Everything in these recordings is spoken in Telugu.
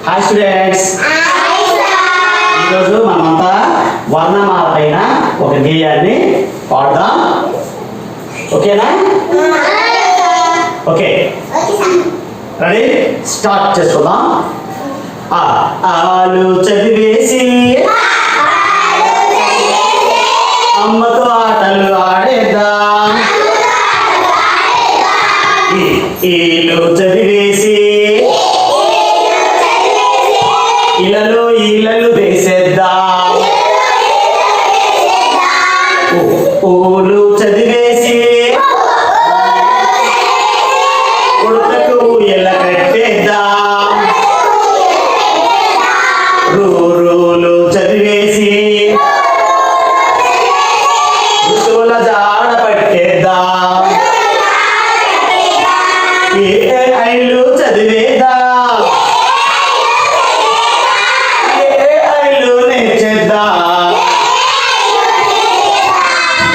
హాయ్ స్టూడెంట్స్, ఈరోజు మనమంతా వర్ణమాల పైన ఒక గేయాన్ని పాడదాం. ఓకేనా? Okay, ready? స్టార్ట్ చేసుకుందాం. ఆలు చదివేసి అమ్మతో ఆటలు ఆడేద్దాం. ఈలు చదివేసి ఇళ్ళలో ఇళ్ళలు వేసేద్దాం. ఊలు చదివేసి ఉడతకు ఎలా కట్టేద్దాం. రూలు చదివేసి ఋతువుల జాడ పట్టేద్దాం. ఐలు చదివేద్దాం. ఐలు నేర్చేద్దాం.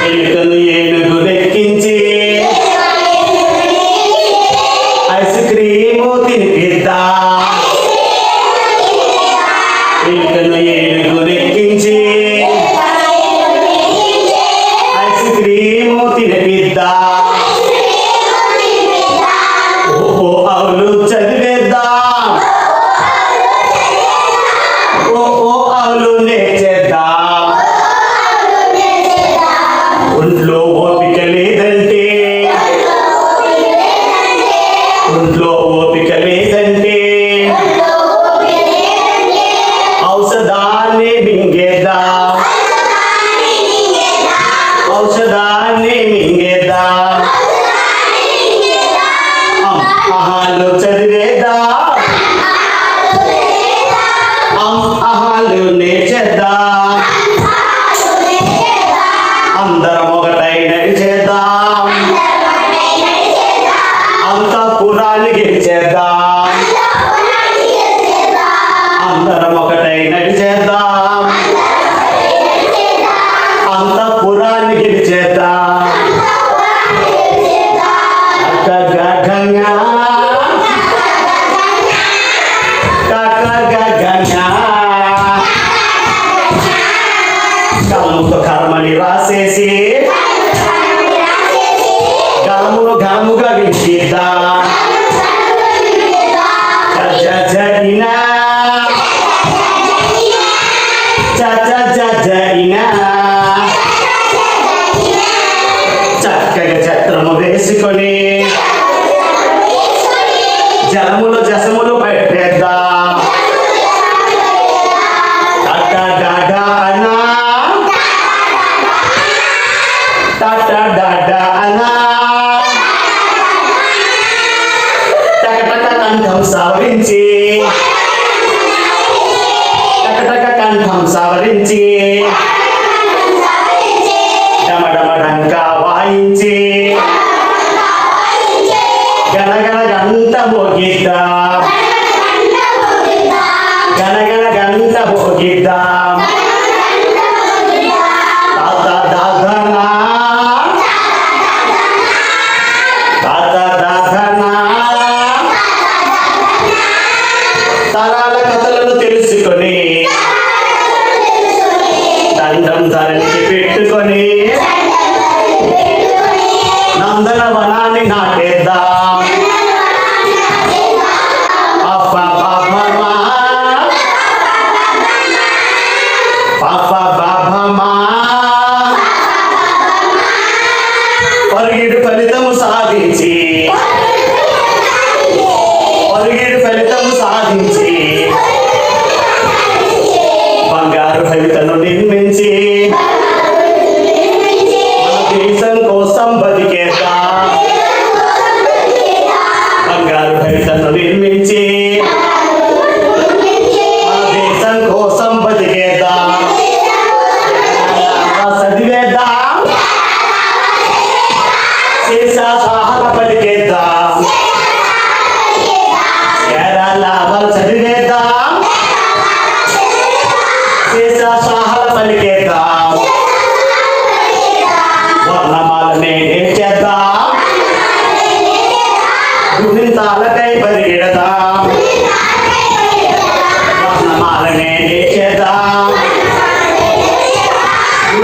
ఎలుకను ఏనుగు లెక్కించి ఐస్ క్రీము తినిపిద్దాం. ఎలుకను ఏనుగు లెక్కించి ఐస్ క్రీము తినిపిద్దాం. ఆవులు చదివేద్దాం. ఆవులు నేర్చేద్దాం. ఒంట్లో ఓపిక లేదంటే ఔషధాన్ని మింగేద్దాం. అహాలు చదివేద్దాం. అహాలు నేర్చేద్దాం. అందరం ఒకటై నడిచేద్దాం. అంతఃపురాన్ని గెలిచేద్దాం. అందరం ఒకటై నడిచేద్దాం. అంతఃపురాన్ని గెలిచేద్దాం. గలముతో కర్మని రాసేసి గలముగా వినిపిద్దాం. చక్కగా చత్రము వేసుకొని జలములు జసములు పెట్టేద్దాం. కంఠం సవరించి డమడమడంకా వాయించి గణగణ గంట మోగిద్దాం. గణగణ గంట మోగిద్దాం. తరాల కథలను తెలుసుకొని దండం ధరించి పెట్టుకొని నందనవనాన్ని నాటేద్దాం. పరుగిడు ఫలితము సాధించి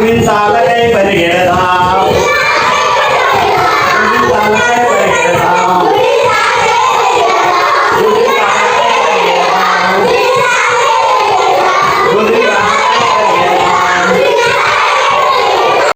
జీవించాలని